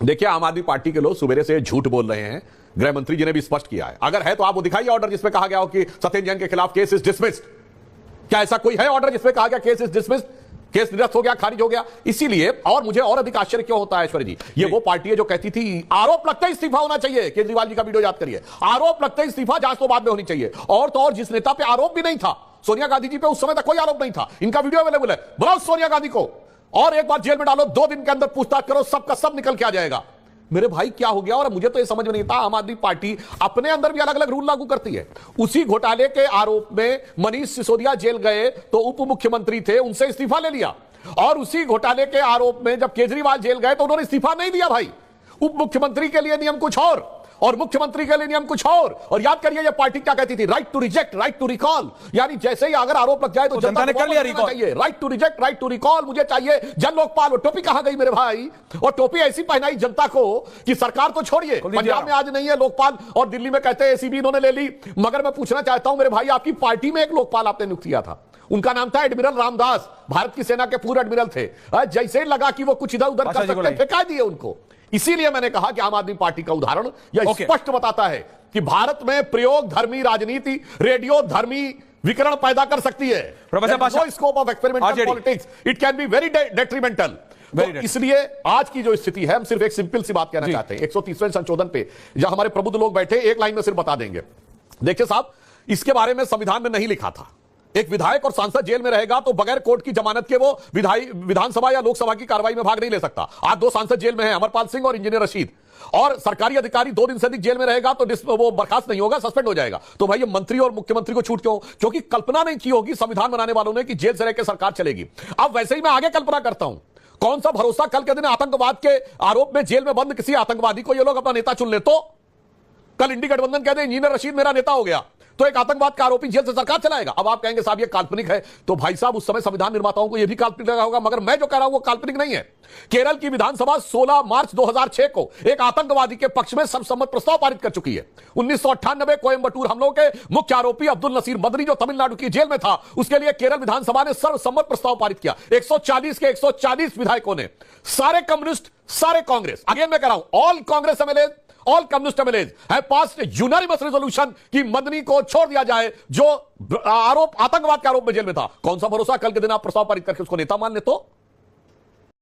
देखिए, आम आदमी पार्टी के लोग सुबेरे से झूठ बोल रहे हैं। गृह मंत्री जी ने भी स्पष्ट किया है। अगर है तो आप वो दिखाइए ऑर्डर जिसमें कहा गया हो कि सत्येंद्र जैन के खिलाफ केस इज डिसमिस्ड। क्या ऐसा कोई है ऑर्डर जिसमें कहा गया केस इज डिसमिस्ड, केस निरस्त हो गया, खारिज हो गया? इसीलिए, और मुझे और अधिक आश्चर्य क्यों होता है ऐश्वर्य जी, ये वो पार्टी है जो कहती थी आरोप लगता है इस्तीफा होना चाहिए। केजरीवाल जी का वीडियो याद करिए, आरोप लगता है इस्तीफा जांच तो बाद में होनी चाहिए। और तो और जिस नेता पे आरोप भी नहीं था, सोनिया गांधी जी पे उस समय तक कोई आरोप नहीं था, इनका वीडियो अवेलेबल है, बुलाओ सोनिया गांधी को और एक बार जेल में डालो, 2 दिन के अंदर पूछताछ करो, सबका सब निकल के आ जाएगा। मेरे भाई क्या हो गया? और मुझे तो ये समझ में नहीं था, आम आदमी पार्टी अपने अंदर भी अलग अलग रूल लागू करती है। उसी घोटाले के आरोप में मनीष सिसोदिया जेल गए तो उप मुख्यमंत्री थे, उनसे इस्तीफा ले लिया। और उसी घोटाले के आरोप में जब केजरीवाल जेल गए तो उन्होंने इस्तीफा नहीं दिया भाई। उप मुख्यमंत्री के लिए नियम कुछ और मुख्यमंत्री के लिए नियम कुछ और याद करिए ये पार्टी क्या कहती थी, right to reject, right to recall. यानी जैसे ही अगर आरोप लग जाए तो जनता ने कर लिया रिकॉल। चाहिए right to reject, right to recall, मुझे चाहिए जन लोकपाल। टोपी कहां गई मेरे भाई? और टोपी ऐसी पहनाई जनता को कि सरकार तो छोड़िए, पंजाब में आज नहीं है लोकपाल और दिल्ली में कहते हैं एसीबी इन्होंने ले ली। मगर मैं पूछना चाहता हूं मेरे भाई, आपकी पार्टी में एक लोकपाल आपने नियुक्त किया था, उनका नाम था एडमिरल रामदास, भारत की सेना के पूर्व एडमिरल थे। जैसे ही लगा कि वो कुछ इधर उधर कर सकते, फेंका दिए उनको। इसीलिए मैंने कहा कि आम आदमी पार्टी का उदाहरण यह स्पष्ट बताता है कि भारत में प्रयोग धर्मी राजनीति, रेडियो धर्मी विकरण पैदा कर सकती है। No scope of experimental politics, it can be very detrimental. तो इसलिए आज की जो स्थिति है, हम सिर्फ एक सिंपल सी बात कहना चाहते हैं। 130वें संशोधन पे जहां हमारे प्रबुद्ध लोग बैठे, एक लाइन में सिर्फ बता देंगे। देखिए साहब, इसके बारे में संविधान में नहीं लिखा था एक विधायक और सांसद जेल में रहेगा तो बगैर कोर्ट की जमानत के वो विधानसभा या लोकसभा की कार्रवाई में भाग नहीं ले सकता। आज 2 सांसद जेल में हैं, अमरपाल सिंह और इंजीनियर रशीद। और सरकारी अधिकारी 2 दिन से अधिक जेल में रहेगा तो वो बर्खास्त नहीं होगा, सस्पेंड हो जाएगा। तो भाई ये मंत्री और मुख्यमंत्री को छूट क्यों? क्योंकि कल्पना नहीं की होगी संविधान बनाने वालों ने कि जेल से रहकर सरकार चलेगी। अब वैसे ही मैं आगे कल्पना करता हूं, कौन सा भरोसा कल के दिन आतंकवाद के आरोप में जेल में बंद किसी आतंकवादी को ये लोग अपना नेता चुन ले तो कल इंडी गठबंधन कहते इंजीनियर रशीद मेरा नेता हो गया तो एक आतंकवाद का आरोपी जेल से सरकार चलाएगा। अब आप कहेंगे साहब ये काल्पनिक है, तो भाई साहब उस समय संविधान निर्माताओं को यह भी काल्पनिक लगा होगा, मगर मैं जो कह रहा हूं वो काल्पनिक नहीं है। केरल की विधानसभा 16 मार्च 2006 को एक आतंकवादी के पक्ष में सर्वसम्मत प्रस्ताव पारित कर चुकी है। 1998 कोयंबटूर हमलों के मुख्य आरोपी अब्दुल नसीर मदनी जो तमिलनाडु की जेल में था, उसके लिए केरल विधानसभा ने सर्वसम्मत प्रस्ताव पारित किया। 140 के 140 विधायकों ने, सारे कम्युनिस्ट, सारे कांग्रेस, अगेन मैं कह रहा हूं all Congress MLA, all communist MLAs have passed unanimous resolution कि मदनी को छोड़ दिया जाए जो आरोप आतंकवाद के आरोप में जेल में था। कौन सा भरोसा कल के दिन आप प्रस्ताव पारित करके उसको नेता मान ले तो